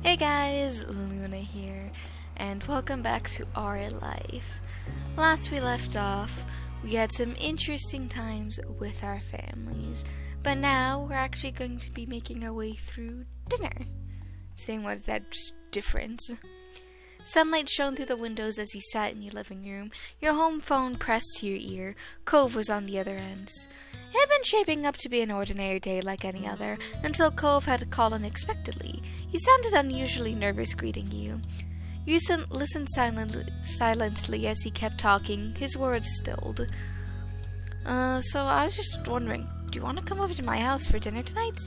Hey guys, Luna here, and welcome back to our life. Last we left off, we had some interesting times with our families, but now we're actually going to be making our way through dinner. Saying what is that difference? Sunlight shone through the windows as you sat in your living room, your home phone pressed to your ear. Cove was on the other end. It had been shaping up to be an ordinary day like any other, until Cove had to call unexpectedly. He sounded unusually nervous greeting you. You listened silently as he kept talking, his words stilled. So I was just wondering, do you want to come over to my house for dinner tonight?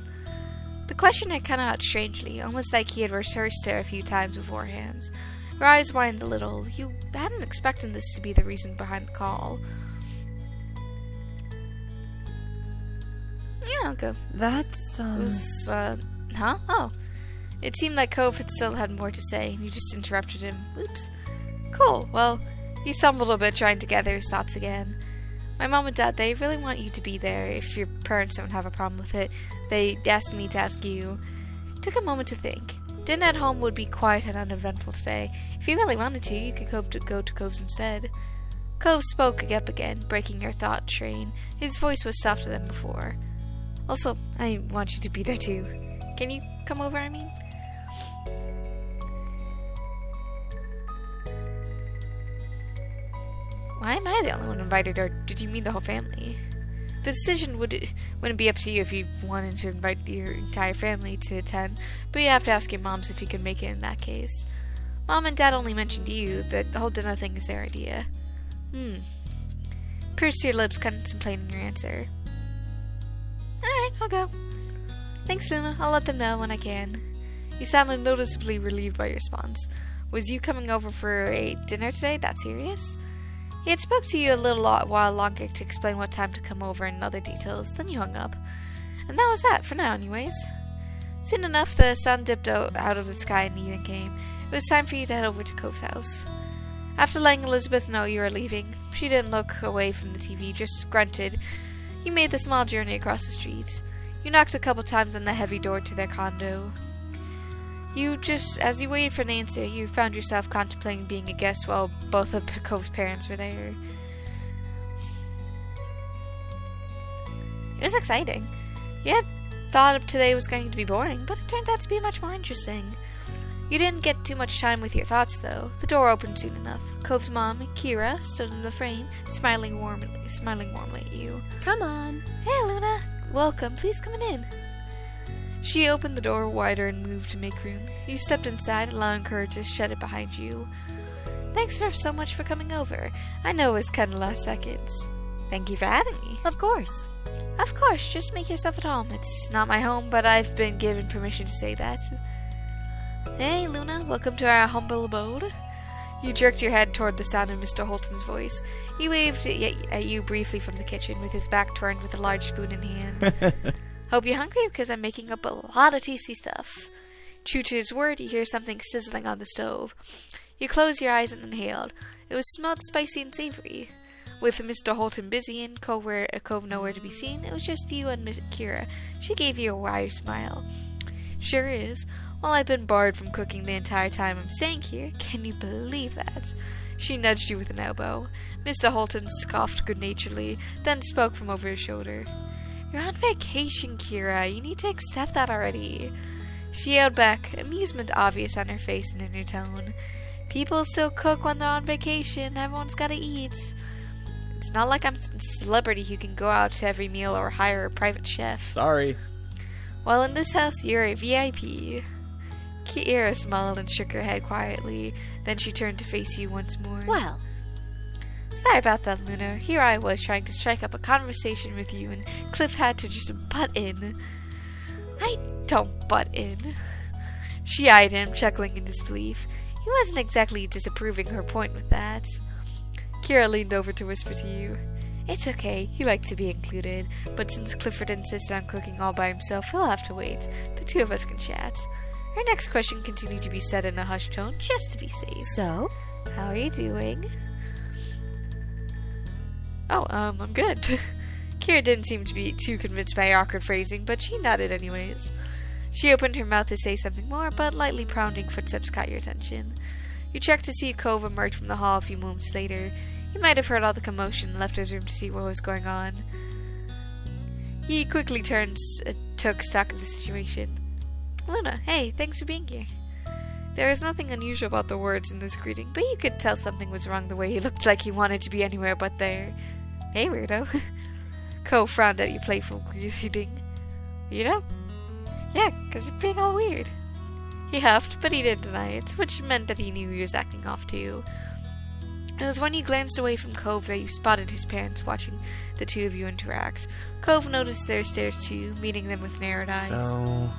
The question had come out strangely, almost like he had rehearsed it a few times beforehand. Your eyes widened a little. You hadn't expected this to be the reason behind the call. Yeah, I'll go. That's, Huh? Oh. It seemed like Cove still had more to say, and you just interrupted him. Oops. Cool. Well, he stumbled a bit, trying to gather his thoughts again. My mom and dad, they really want you to be there if your parents don't have a problem with it. They asked me to ask you. It took a moment to think. Dinner at home would be quiet and uneventful today. If you really wanted to, you could go to Cove's instead. Cove spoke up again, breaking your thought train. His voice was softer than before. Also, I want you to be there too. Can you come over, I mean? Why am I the only one invited, or did you mean the whole family? The decision wouldn't be up to you if you wanted to invite your entire family to attend, but you have to ask your moms if you can make it in that case. Mom and Dad only mentioned you, that the whole dinner thing is their idea. Pursed your lips, contemplating your answer. Alright, I'll go. Thanks, Luna. I'll let them know when I can. You sounded noticeably relieved by your response. Was you coming over for a dinner today? That serious? He had spoke to you a little while longer to explain what time to come over and other details, then you hung up. And that was that, for now anyways. Soon enough, the sun dipped out of the sky and evening came. It was time for you to head over to Cove's house. After letting Elizabeth know you were leaving, she didn't look away from the TV, just grunted. You made the small journey across the streets. You knocked a couple times on the heavy door to their condo. As you waited for an answer, you found yourself contemplating being a guest while both of Cove's parents were there. It was exciting. You had thought today was going to be boring, but it turned out to be much more interesting. You didn't get too much time with your thoughts, though. The door opened soon enough. Cove's mom, Kira, stood in the frame, smiling warmly at you. Come on. Hey, Luna. Welcome. Please come in. She opened the door wider and moved to make room. You stepped inside, allowing her to shut it behind you. Thanks so much for coming over. I know it was kind of last seconds. Thank you for having me. Of course. Of course, just make yourself at home. It's not my home, but I've been given permission to say that. Hey, Luna, welcome to our humble abode. You jerked your head toward the sound of Mr. Holton's voice. He waved at you briefly from the kitchen, with his back turned with a large spoon in hand. Hope you're hungry, because I'm making up a lot of tasty stuff. True to his word, you hear something sizzling on the stove. You closed your eyes and inhaled. It smelled spicy and savory. With Mr. Holton busy and Cove nowhere to be seen, it was just you and Miss Kira. She gave you a wide smile. Sure is. Well, I've been barred from cooking the entire time I'm staying here. Can you believe that? She nudged you with an elbow. Mr. Holton scoffed good-naturedly, then spoke from over his shoulder. You're on vacation, Kira. You need to accept that already. She yelled back, amusement obvious on her face and in her tone. People still cook when they're on vacation. Everyone's gotta eat. It's not like I'm a celebrity who can go out to every meal or hire a private chef. Sorry. Well, in this house, you're a VIP. Kira smiled and shook her head quietly. Then she turned to face you once more. Well. Sorry about that, Luna. Here I was trying to strike up a conversation with you, and Cliff had to just butt in. I don't butt in. She eyed him, chuckling in disbelief. He wasn't exactly disapproving her point with that. Kira leaned over to whisper to you. It's okay, he liked to be included, but since Clifford insisted on cooking all by himself, he'll have to wait. The two of us can chat. Her next question continued to be said in a hushed tone, just to be safe. So? How are you doing? I'm good. Kira didn't seem to be too convinced by awkward phrasing, but she nodded anyways. She opened her mouth to say something more, but lightly pounding footsteps caught your attention. You checked to see Cove emerge from the hall a few moments later. He might have heard all the commotion and left his room to see what was going on. He quickly took stock of the situation. Luna, hey, thanks for being here. There was nothing unusual about the words in this greeting, but you could tell something was wrong the way he looked like he wanted to be anywhere but there. Hey, weirdo. Cove frowned at your playful greeting. Weirdo? Yeah, 'cause you're being all weird. He huffed, but he didn't deny it, which meant that he knew he was acting off too. It was when you glanced away from Cove that you spotted his parents watching the two of you interact. Cove noticed their stares too, meeting them with narrowed eyes. So...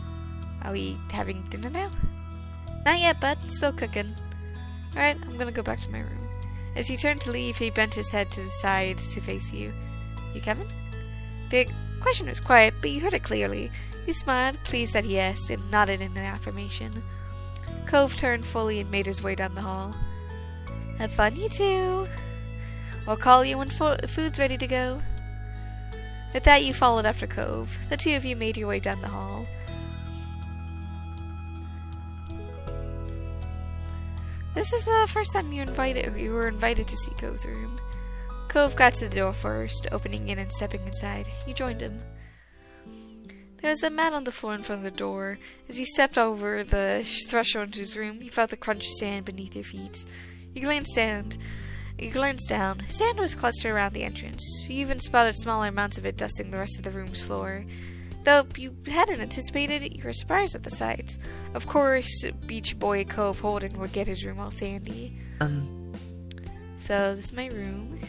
Are we having dinner now? Not yet, bud. Still cooking. Alright, I'm gonna go back to my room. As he turned to leave, he bent his head to the side to face you. You coming? The question was quiet, but you heard it clearly. You smiled, pleased that he asked, and nodded in an affirmation. Cove turned fully and made his way down the hall. Have fun, you two. I'll call you when food's ready to go. With that, you followed after Cove. The two of you made your way down the hall. This is the first time you were invited to see Cove's room. Cove got to the door first, opening it and stepping inside. You joined him. There was a mat on the floor in front of the door. As you stepped over the threshold into his room, you felt the crunch of sand beneath your feet. You glanced down. Sand was clustered around the entrance. You even spotted smaller amounts of it dusting the rest of the room's floor. Though you hadn't anticipated it, you were surprised at the sight. Of course, Beach Boy Cove Holden would get his room all sandy. So, this is my room.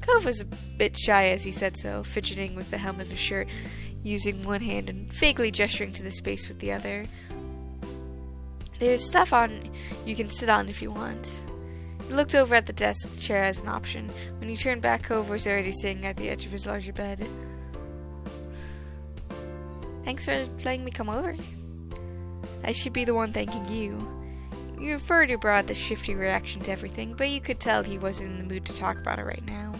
Cove was a bit shy as he said so, fidgeting with the hem of his shirt, using one hand and vaguely gesturing to the space with the other. There's stuff on you can sit on if you want. He looked over at the desk chair as an option. When you turned back, Cove was already sitting at the edge of his larger bed. Thanks for letting me come over. I should be the one thanking you. You referred your bro at the shifty reaction to everything, but you could tell he wasn't in the mood to talk about it right now.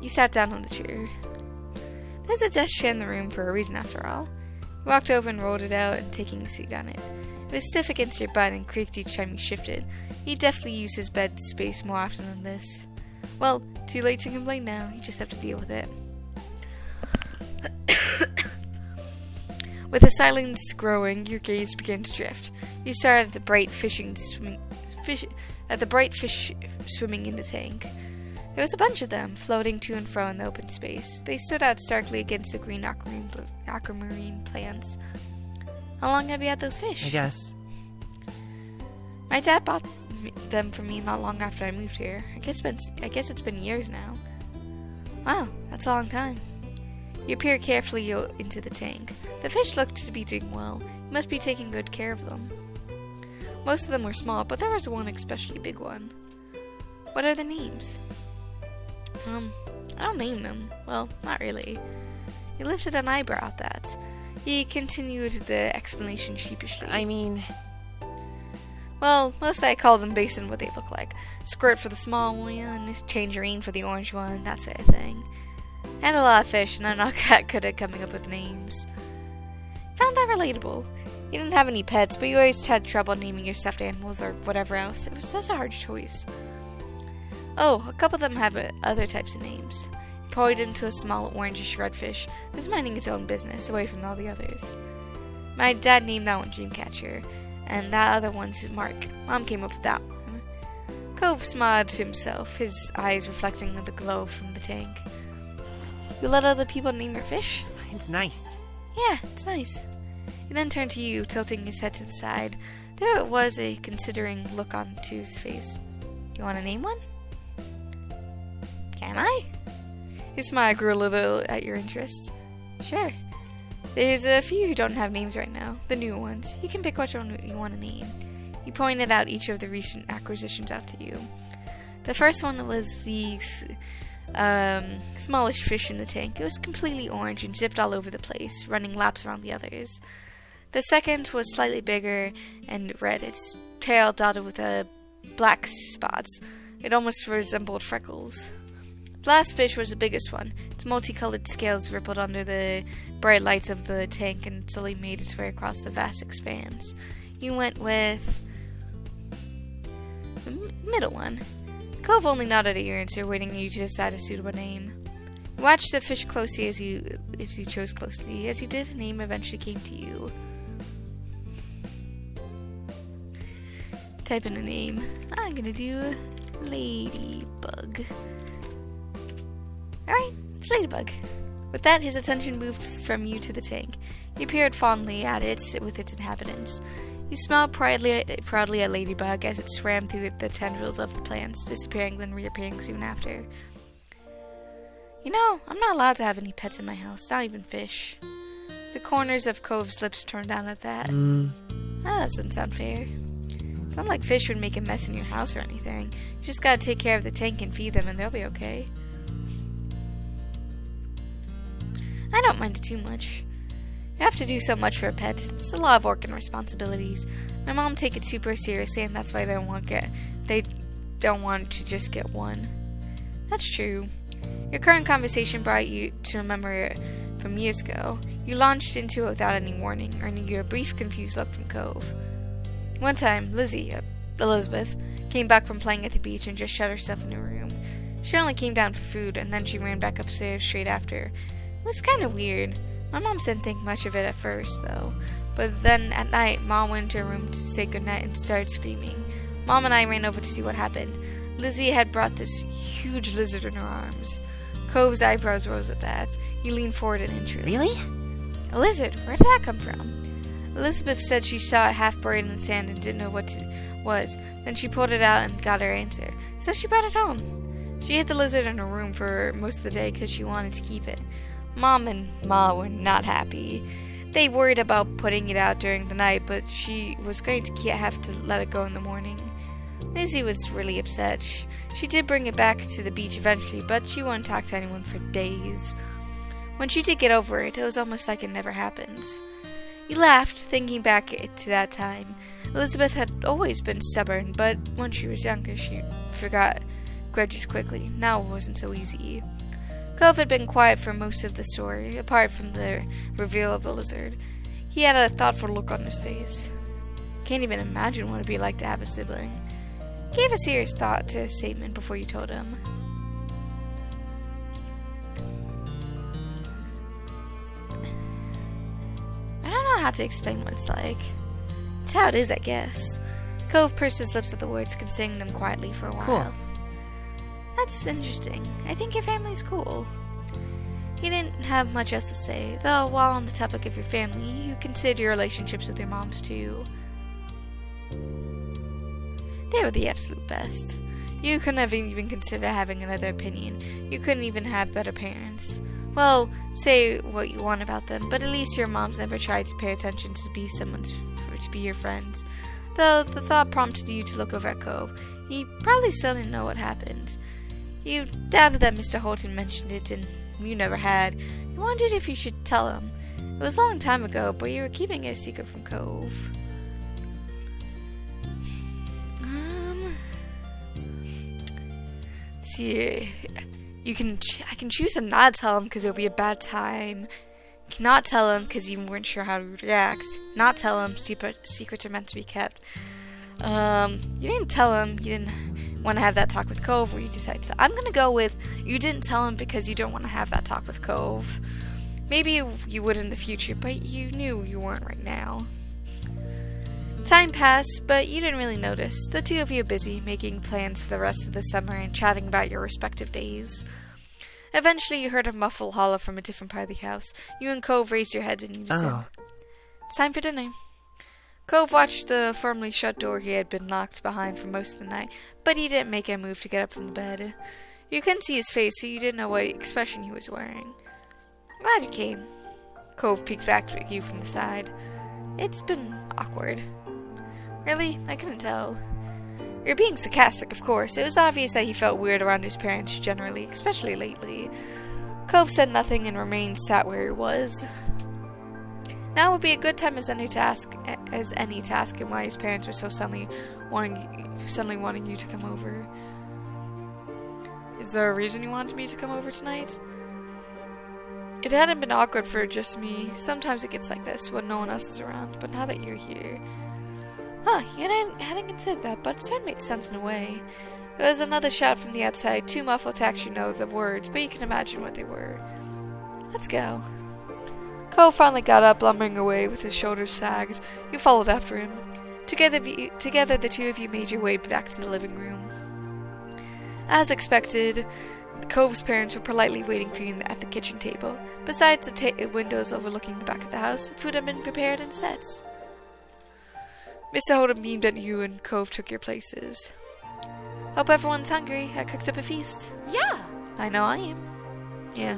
You sat down on the chair. There's a desk chair in the room for a reason after all. You walked over and rolled it out and taking a seat on it. It was stiff against your butt and creaked each time you shifted. He'd definitely use his bed space more often than this. Well, too late to complain now. You just have to deal with it. With the silence growing, your gaze began to drift. You stared at the bright fish swimming in the tank. There was a bunch of them, floating to and fro in the open space. They stood out starkly against the green aquamarine plants. How long have you had those fish? I guess. My dad bought them for me not long after I moved here. I guess it's been years now. Wow, that's a long time. You peered carefully into the tank. The fish looked to be doing well. You must be taking good care of them. Most of them were small, but there was one especially big one. What are the names? I don't name them. Well, not really. He lifted an eyebrow at that. He continued the explanation sheepishly. I mean... Well, mostly I call them based on what they look like. Squirt for the small one, tangerine for the orange one, that sort of thing. I had a lot of fish, and I'm not that good at coming up with names. Found that relatable. You didn't have any pets, but you always had trouble naming your stuffed animals or whatever else. It was such a hard choice. Oh, a couple of them have other types of names. He pointed into a small orangish redfish. It was minding its own business, away from all the others. My dad named that one Dreamcatcher, and that other one's Mark. Mom came up with that one. Cove smiled to himself, his eyes reflecting the glow from the tank. You let other people name your fish? It's nice. Yeah, it's nice. He then turned to you, tilting his head to the side. There was a considering look on his face. You want to name one? Can I? His smile grew a little at your interest. Sure. There's a few who don't have names right now, the new ones. You can pick which one you want to name. He pointed out each of the recent acquisitions out to you. The first one was the smallish fish in the tank. It was completely orange and zipped all over the place, running laps around the others. The second was slightly bigger and red, its tail dotted with black spots. It almost resembled freckles. The last fish was the biggest one. Its multicolored scales rippled under the bright lights of the tank and slowly made its way across the vast expanse. You went with the middle one. Cove only nodded at your answer, waiting you to decide a suitable name. You watched the fish closely as you chose closely. As you did, a name eventually came to you. Type in a name. I'm gonna do Ladybug. Alright, it's Ladybug. With that, his attention moved from you to the tank. He peered fondly at it with its inhabitants. He smiled proudly at Ladybug as it swam through the tendrils of the plants, disappearing then reappearing soon after. You know, I'm not allowed to have any pets in my house, not even fish. The corners of Cove's lips turned down at that. That doesn't sound fair. It's not like fish would make a mess in your house or anything. You just gotta take care of the tank and feed them and they'll be okay. I don't mind it too much. You have to do so much for a pet. It's a lot of work and responsibilities. My mom take it super seriously, and that's why they don't want to just get one. That's true. Your current conversation brought you to a memory from years ago. You launched into it without any warning, earning you a brief, confused look from Cove. One time, Elizabeth, came back from playing at the beach and just shut herself in her room. She only came down for food, and then she ran back upstairs straight after. It was kind of weird. My mom didn't think much of it at first, though. But then at night, Mom went into her room to say goodnight and started screaming. Mom and I ran over to see what happened. Lizzie had brought this huge lizard in her arms. Cove's eyebrows rose at that. He leaned forward in interest. Really? A lizard? Where did that come from? Elizabeth said she saw it half buried in the sand and didn't know what it was. Then she pulled it out and got her answer. So she brought it home. She hid the lizard in her room for most of the day because she wanted to keep it. Mom and Ma were not happy. They worried about putting it out during the night, but she was going to have to let it go in the morning. Lizzie was really upset. She did bring it back to the beach eventually, but she wouldn't talk to anyone for days. When she did get over it, it was almost like it never happened. You laughed, thinking back to that time. Elizabeth had always been stubborn, but when she was younger, she forgot grudges quickly. Now it wasn't so easy. Cove had been quiet for most of the story, apart from the reveal of the lizard. He had a thoughtful look on his face. Can't even imagine what it'd be like to have a sibling. Gave a serious thought to his statement before you told him. I don't know how to explain what it's like. It's how it is, I guess. Cove pursed his lips at the words, considering them quietly for a while. Cool. That's interesting. I think your family's cool. He didn't have much else to say, though while on the topic of your family, you considered your relationships with your moms too. They were the absolute best. You couldn't have even considered having another opinion. You couldn't even have better parents. Well, say what you want about them, but at least your moms never tried to pay attention to be your friends. Though the thought prompted you to look over at Cove. He probably still didn't know what happened. You doubted that Mr. Holton mentioned it, and you never had. You wondered if you should tell him. It was a long time ago, but you were keeping it a secret from Cove. See, I can choose to not tell him because it'll be a bad time. Not tell him because you weren't sure how to react. Not tell him secrets are meant to be kept. You didn't tell him. You didn't want to have that talk with Cove, or you decided to. I'm gonna go with you didn't tell him because you don't want to have that talk with Cove. Maybe you would in the future, but you knew you weren't right now. Time passed, but you didn't really notice. The two of you were busy, making plans for the rest of the summer and chatting about your respective days. Eventually, you heard a muffled holler from a different part of the house. You and Cove raised your heads and you said, "It's time for dinner." Cove watched the firmly shut door he had been locked behind for most of the night, but he didn't make a move to get up from the bed. You couldn't see his face, so you didn't know what expression he was wearing. "Glad you came." Cove peeked back at you from the side. "It's been awkward." "Really? I couldn't tell." "You're being sarcastic, of course. It was obvious that he felt weird around his parents generally, especially lately." Cove said nothing and remained sat where he was. Now would be a good time as any task, and why his parents were so suddenly wanting you to come over. Is there a reason you wanted me to come over tonight? It hadn't been awkward for just me. Sometimes it gets like this when no one else is around, but now that you're here... Huh, you hadn't considered that, but it sort of made sense in a way. There was another shout from the outside, too muffled to actually know the words, but you can imagine what they were. Let's go. Cove finally got up, lumbering away with his shoulders sagged. You followed after him. Together, the two of you made your way back to the living room. As expected, Cove's parents were politely waiting for you at the kitchen table. Besides the windows overlooking the back of the house, food had been prepared in sets. Mr. Hodem beamed at you and Cove took your places. Hope everyone's hungry. I cooked up a feast. Yeah. I know I am. Yeah.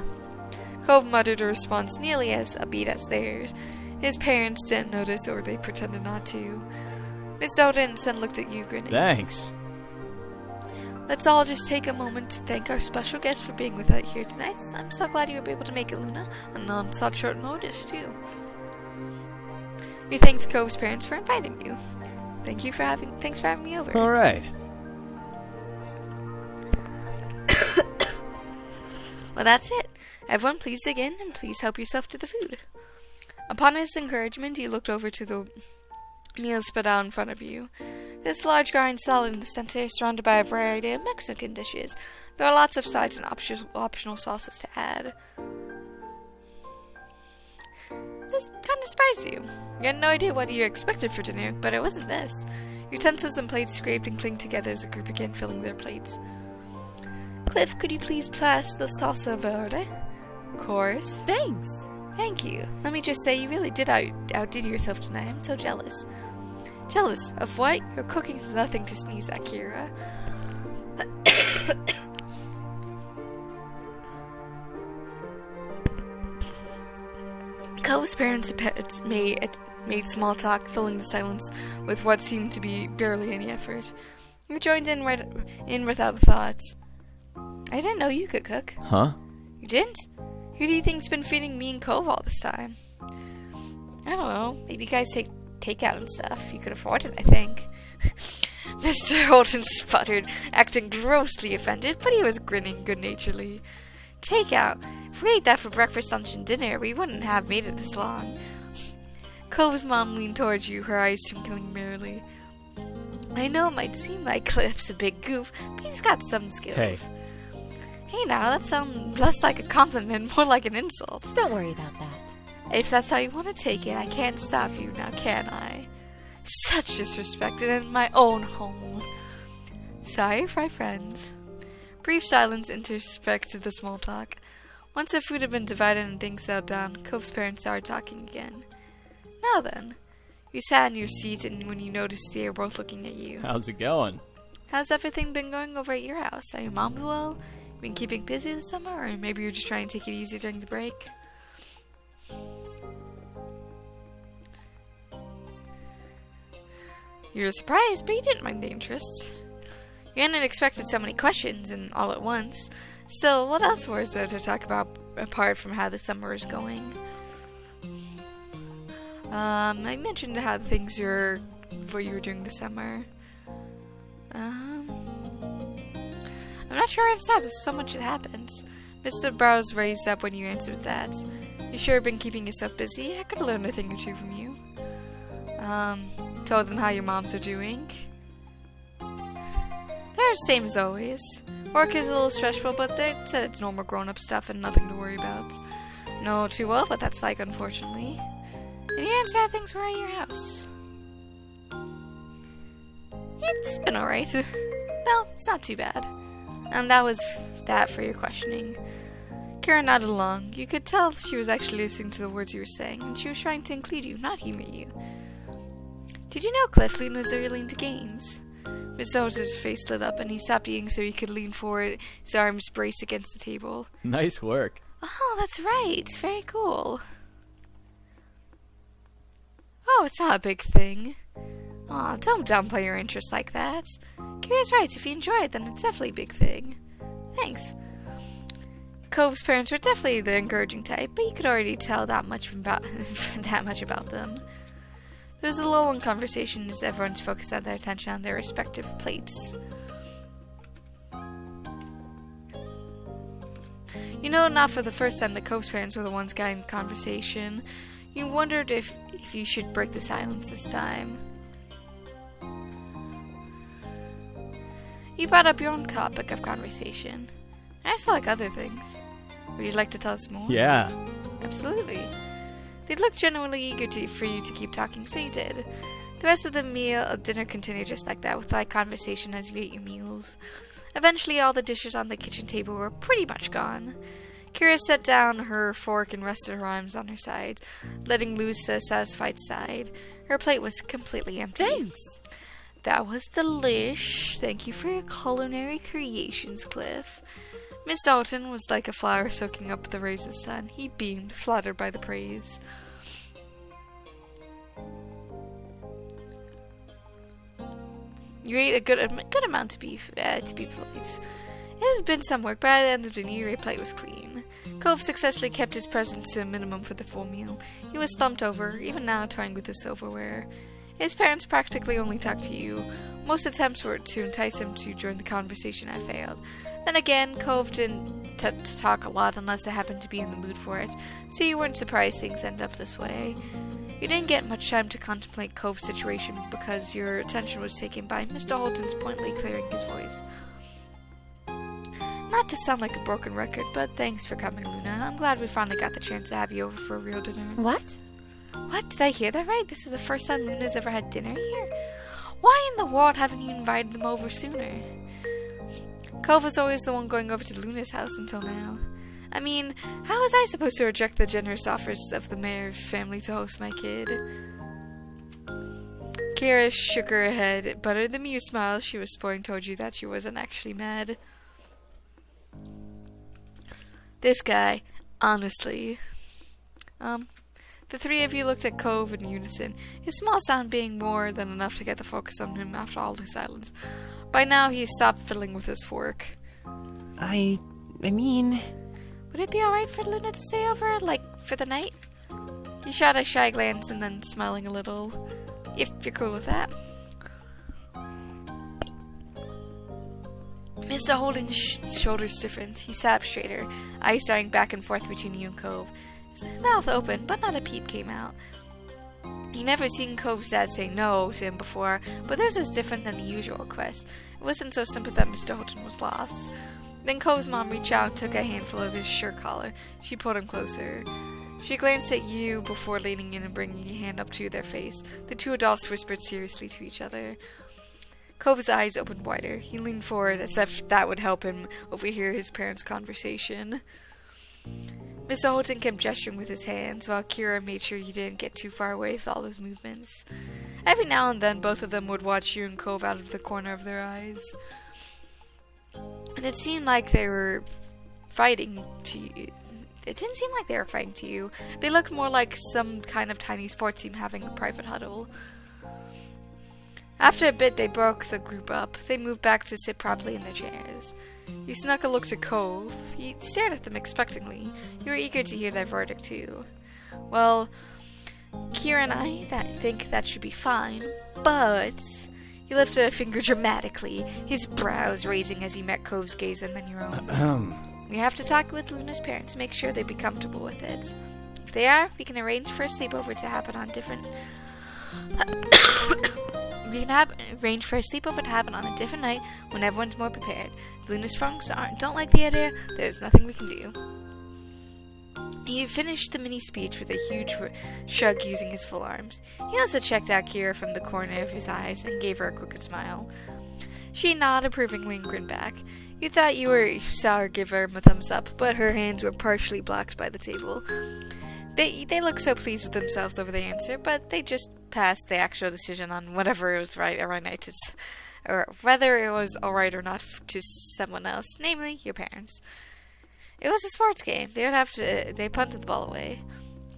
Cove muttered a response nearly as upbeat as theirs. His parents didn't notice, or they pretended not to. Mr. Hodem looked at you, grinning. Thanks. Let's all just take a moment to thank our special guest for being with us here tonight. I'm so glad you were able to make it, Luna, and on such short notice, too. We thanked Cove's parents for inviting you. Thanks for having me over. All right. Well, that's it. Everyone please dig in and please help yourself to the food. Upon his encouragement, he looked over to the meal spread out in front of you. There's a large garden salad in the center, surrounded by a variety of Mexican dishes. There are lots of sides and optional sauces to add. This kind of surprised you. You had no idea what you expected for dinner, but it wasn't this. Utensils and plates scraped and clinked together as the group began filling their plates. Cliff, could you please pass the salsa verde? Of course. Thanks. Thank you. Let me just say, you really did outdid yourself tonight. I'm so jealous. Jealous of what? Your cooking is nothing to sneeze at, Kira. Cove's parents made small talk, filling the silence with what seemed to be barely any effort. You joined in without a thought. I didn't know you could cook. Huh? You didn't? Who do you think's been feeding me and Cove all this time? I don't know. Maybe you guys take takeout and stuff. You could afford it, I think. Mr. Holden sputtered, acting grossly offended, but he was grinning good-naturedly. Takeout? If we ate that for breakfast, lunch, and dinner, we wouldn't have made it this long. Cove's mom leaned towards you, her eyes twinkling merrily. I know it might seem like Cliff's a big goof, but he's got some skills. Hey now, that sounds less like a compliment, more like an insult. Don't worry about that. If that's how you want to take it, I can't stop you now, can I? Such disrespect in my own home. Sorry, fry friends. Brief silence intersected the small talk. Once the food had been divided and things settled down, Cove's parents started talking again. Now then, you sat in your seat and when you noticed they were both looking at you. How's it going? How's everything been going over at your house? Are your moms well? You been keeping busy this summer? Or maybe you're just trying to take it easy during the break? You were surprised, but you didn't mind the interest. You hadn't expected so many questions and all at once. Still, what else was there to talk about apart from how the summer is going? I mentioned how things were for you during the summer. I'm not sure how to start. There's so much that happens. Mr. Brows raised up when you answered that. You sure have been keeping yourself busy? I could have learned a thing or two from you. Told them how your moms are doing. They're the same as always. Work is a little stressful, but they said it's normal grown-up stuff and nothing to worry about. Know too well what that's like, unfortunately. And you answer how things were at your house. It's been alright. No, it's not too bad. And that was that for your questioning. Kira nodded along. You could tell she was actually listening to the words you were saying, and she was trying to include you, not humor you. Did you know Cliff was really into games? Mr. Holden's face lit up, and he stopped eating so he could lean forward, his arms braced against the table. Nice work. Oh, that's right. Very cool. Oh, it's not a big thing. Aw, don't downplay your interest like that. Kira's right. If you enjoy it, then it's definitely a big thing. Thanks. Cove's parents were definitely the encouraging type, but you could already tell that much about them. There was a lull in conversation as everyone's focused their attention on their respective plates. You know, not for the first time that Cove's parents were the ones guiding the conversation. You wondered if you should break the silence this time. You brought up your own topic of conversation. I also like other things. Would you like to tell us more? Yeah. Absolutely. They looked genuinely eager for you to keep talking, so you did. The rest of the dinner continued just like that, with light conversation as you ate your meals. Eventually, all the dishes on the kitchen table were pretty much gone. Kira set down her fork and rested her arms on her sides, letting loose a satisfied sigh. Her plate was completely empty. Thanks. That was delish. Thank you for your culinary creations, Cliff. Miss Dalton was like a flower soaking up the rays of the sun. He beamed, flattered by the praise. You ate a good amount to be pleased. It had been some work, but at the end of dinner, your plate was clean. Cove successfully kept his presence to a minimum for the full meal. He was slumped over, even now toying with his silverware. His parents practically only talked to you. Most attempts were to entice him to join the conversation had failed. Then again, Cove didn't talk a lot unless it happened to be in the mood for it, so you weren't surprised things ended up this way. You didn't get much time to contemplate Cove's situation because your attention was taken by Mr. Holton's pointedly clearing his voice. Not to sound like a broken record, but thanks for coming, Luna. I'm glad we finally got the chance to have you over for a real dinner. What? What? Did I hear that right? This is the first time Luna's ever had dinner here? Why in the world haven't you invited them over sooner? Cove was always the one going over to Luna's house until now. I mean, how was I supposed to reject the generous offers of the mayor's family to host my kid? Kira shook her head, but her amused smile she was sporting told you that she wasn't actually mad. This guy, honestly. The three of you looked at Cove in unison, his small sound being more than enough to get the focus on him after all his silence. By now, he stopped fiddling with his fork. I mean... Would it be alright for Luna to stay over, for the night? He shot a shy glance and then smiling a little. If you're cool with that. Mr. Holden's shoulders stiffened. He sat up straighter, eyes darting back and forth between you and Cove. His mouth opened, but not a peep came out. He'd never seen Cove's dad say no to him before, but this was different than the usual request. It wasn't so simple that Mr. Holden was lost. Then Cove's mom reached out and took a handful of his shirt collar. She pulled him closer. She glanced at you before leaning in and bringing a hand up to their face. The two adults whispered seriously to each other. Cove's eyes opened wider. He leaned forward as if that would help him overhear his parents' conversation. Mr. Holton kept gesturing with his hands, while Kira made sure he didn't get too far away with all his movements. Every now and then, both of them would watch you and Cove out of the corner of their eyes. And it seemed like they were fighting to you. It didn't seem like they were fighting to you. They looked more like some kind of tiny sports team having a private huddle. After a bit, they broke the group up. They moved back to sit properly in their chairs. You snuck a look to Cove. He stared at them expectantly. You were eager to hear their verdict, too. Well, Kira and I think that should be fine, but... He lifted a finger dramatically, his brows raising as he met Cove's gaze and then your own. We have to talk with Luna's parents to make sure they'd be comfortable with it. If they are, we can arrange for a sleepover to happen on different... arrange for a sleepover to happen on a different night when everyone's more prepared. If Luna's folks don't like the idea, there's nothing we can do. He finished the mini speech with a huge shrug using his full arms. He also checked out Kira from the corner of his eyes and gave her a crooked smile. She nodded approvingly and grinned back. You thought you saw her give her a thumbs up, but her hands were partially blocked by the table. They looked so pleased with themselves over their answer, but they just passed the actual decision on whatever it was right or right or whether it was alright or not to someone else, namely your parents. It was a sports game. They punted the ball away.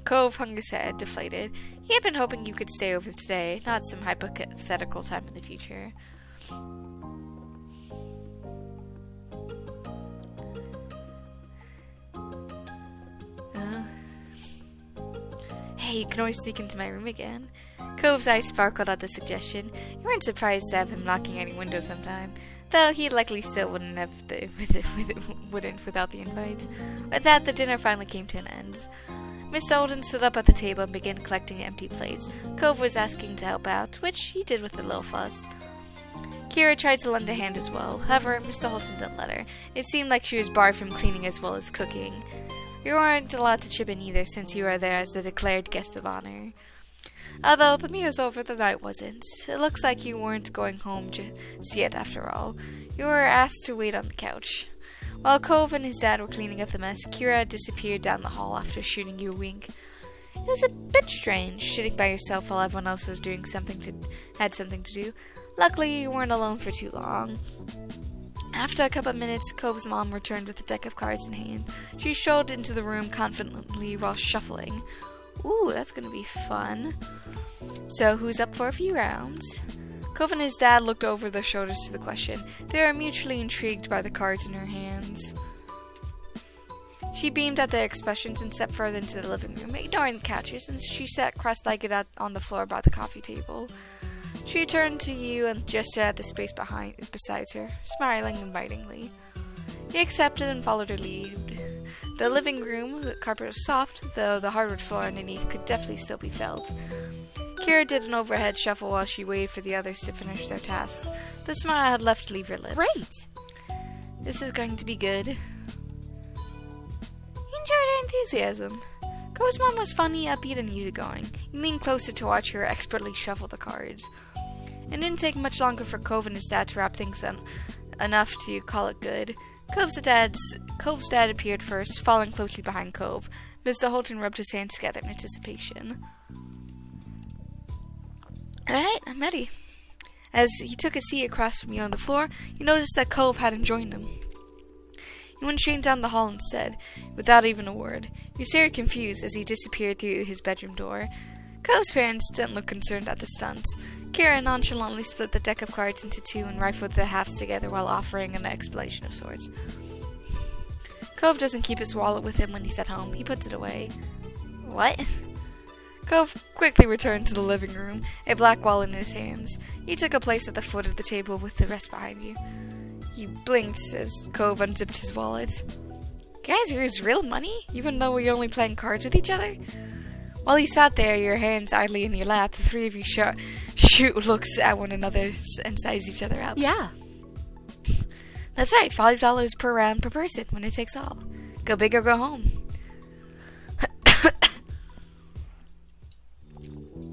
Cove hung his head, deflated. He had been hoping you could stay over today, not some hypothetical time in the future. Hey, you can always sneak into my room again. Cove's eyes sparkled at the suggestion. You weren't surprised to have him knocking any window sometime. though he likely still wouldn't have wouldn't without the invite. With that, the dinner finally came to an end. Mr. Holden stood up at the table and began collecting empty plates. Cove was asking to help out, which he did with a little fuss. Kira tried to lend a hand as well. However, Mr. Holden didn't let her. It seemed like she was barred from cleaning as well as cooking. You weren't allowed to chip in either, since you were there as the declared guest of honor. Although the meal was over, the night wasn't. It looks like you weren't going home just yet after all. You were asked to wait on the couch. While Cove and his dad were cleaning up the mess, Kira disappeared down the hall after shooting you a wink. It was a bit strange, sitting by yourself while everyone else was had something to do. Luckily, you weren't alone for too long. After a couple of minutes, Cove's mom returned with a deck of cards in hand. She strode into the room confidently while shuffling. Ooh, that's gonna be fun. So, who's up for a few rounds? Cove and his dad looked over their shoulders to the question. They were mutually intrigued by the cards in her hands. She beamed at their expressions and stepped further into the living room, ignoring the couches, and she sat cross-legged on the floor by the coffee table. She turned to you and gestured at the space beside her, smiling invitingly. You accepted and followed her lead. The living room, the carpet was soft, though the hardwood floor underneath could definitely still be felt. Kira did an overhead shuffle while she waited for the others to finish their tasks. The smile had left to leave her lips. Great! This is going to be good. He enjoyed her enthusiasm. Cove's mom was funny, upbeat, and easygoing. He leaned closer to watch her expertly shuffle the cards. It didn't take much longer for Cove and his dad to wrap things up enough to call it good. Cove's dad appeared first, following closely behind Cove. Mr. Holden rubbed his hands together in anticipation. Alright, I'm ready. As he took a seat across from you on the floor, you noticed that Cove hadn't joined him. He went straight down the hall instead, without even a word. You stared confused as he disappeared through his bedroom door. Cove's parents didn't look concerned at the stunts. Kira nonchalantly split the deck of cards into two and rifled the halves together while offering an explanation of sorts. Cove doesn't keep his wallet with him when he's at home. He puts it away. What? Cove quickly returned to the living room, a black wallet in his hands. He took a place at the foot of the table with the rest behind you. You blinked as Cove unzipped his wallet. Guys, here's real money, even though we're only playing cards with each other? While you sat there, your hands idly in your lap, the three of you shoot looks at one another and size each other up. Yeah. That's right, $5 per round per person, when it takes all. Go big or go home.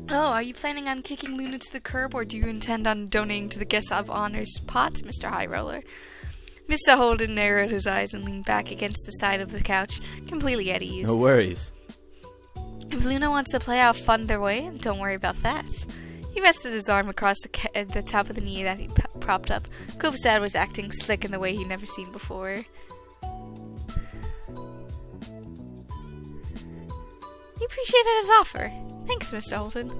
Oh, are you planning on kicking Luna to the curb, or do you intend on donating to the Guest of Honor's pot, Mr. High Roller? Mr. Holden narrowed his eyes and leaned back against the side of the couch, completely at ease. No worries. If Luna wants to play, I'll fund their way, and don't worry about that. He rested his arm across the top of the knee that he propped up. Cove's dad was acting slick in the way he'd never seen before. He appreciated his offer. Thanks, Mr. Holden.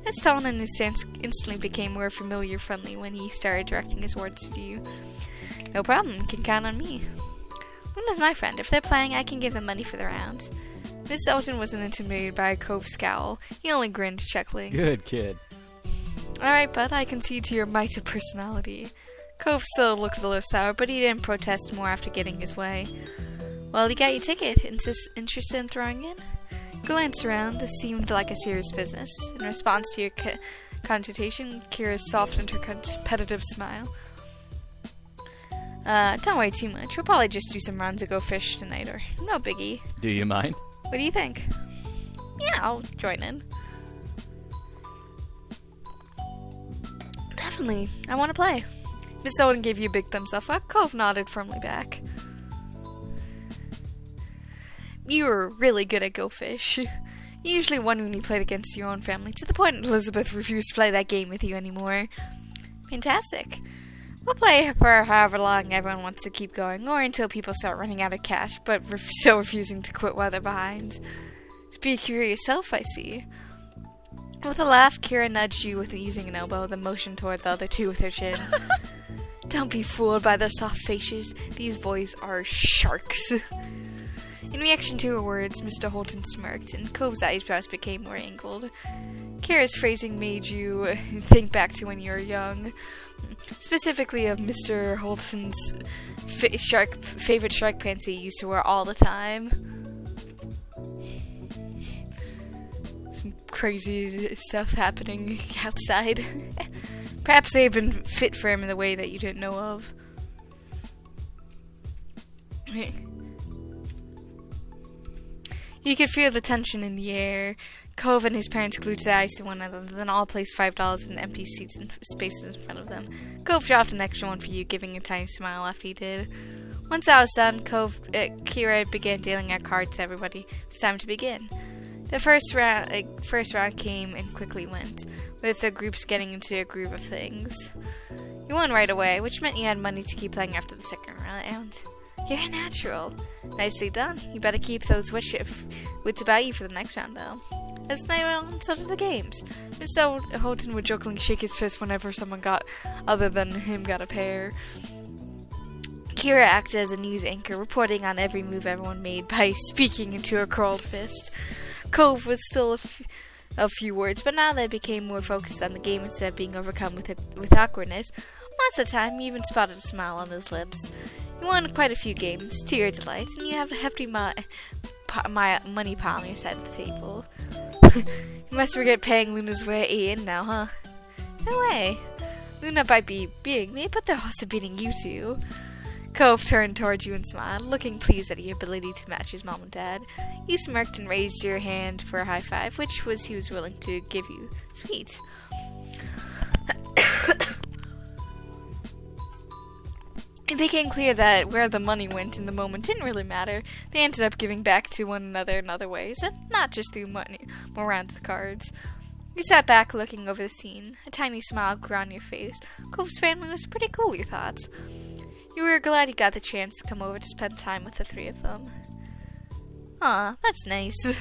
His tone and his stance instantly became more familiar friendly when he started directing his words to you. No problem, you can count on me. Luna's my friend. If they're playing, I can give them money for the rounds. Mr. Holden wasn't intimidated by a Cove scowl. He only grinned, chuckling. Good kid. Alright, bud, I concede to your might of personality. Cove still looked a little sour, but he didn't protest more after getting his way. Well, you got your ticket. Interested in throwing in? Glanced around. This seemed like a serious business. In response to your consultation, Kira softened her competitive smile. Don't worry too much. We'll probably just do some rounds of go fish tonight, or no biggie. Do you mind? What do you think? Yeah, I'll join in. Definitely. I want to play. Miss Odin gave you a big thumbs up. Cove nodded firmly back. You were really good at Go Fish. You usually won when you played against your own family, to the point Elizabeth refused to play that game with you anymore. Fantastic. We'll play for however long everyone wants to keep going, or until people start running out of cash, but still refusing to quit while they're behind. Speak for yourself, I see. With a laugh, Kira nudged you with using an elbow, then motioned toward the other two with her chin. Don't be fooled by their soft faces. These boys are sharks. In reaction to her words, Mr. Holton smirked, and Cove's eyebrows became more angled. Kira's phrasing made you think back to when you were young, specifically of Mr. Holton's favorite shark pants he used to wear all the time. Some crazy stuff happening outside. Perhaps they had been fit for him in the way that you didn't know of. You could feel the tension in the air. Cove and his parents glued to the ice to one another, then all placed $5 in empty seats and spaces in front of them. Cove dropped an extra one for you, giving a tiny smile after he did. Once that was done, Kira began dealing out cards to everybody. It was time to begin. The first round came and quickly went, with the groups getting into a groove of things. You won right away, which meant you had money to keep playing after the second round. You're a natural. Nicely done. You better keep those wits about you for the next round, though. As the night went on, so did the games. Mr. Holton would jokingly shake his fist whenever someone other than him got a pair. Kira acted as a news anchor, reporting on every move everyone made by speaking into a curled fist. Cove was still a few words, but now they became more focused on the game instead of being overcome with awkwardness. Most of the time, you even spotted a smile on his lips. You won quite a few games, to your delight, and you have a hefty money pile on your side of the table. You must forget paying Luna's way in now, huh? No way. Luna might be beating me, but they're also beating you two. Cove turned towards you and smiled, looking pleased at your ability to match his mom and dad. You smirked and raised your hand for a high five, which he was willing to give you. Sweet. It became clear that where the money went in the moment didn't really matter. They ended up giving back to one another in other ways, and not just through money, more rounds of cards. You sat back looking over the scene. A tiny smile grew on your face. Cove's family was pretty cool, you thought. You were glad you got the chance to come over to spend time with the three of them. Aw, that's nice.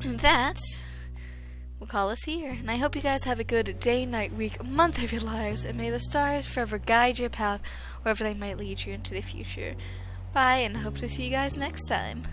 And that will call us here, and I hope you guys have a good day, night, week, month of your lives, and may the stars forever guide your path wherever they might lead you into the future. Bye, and hope to see you guys next time.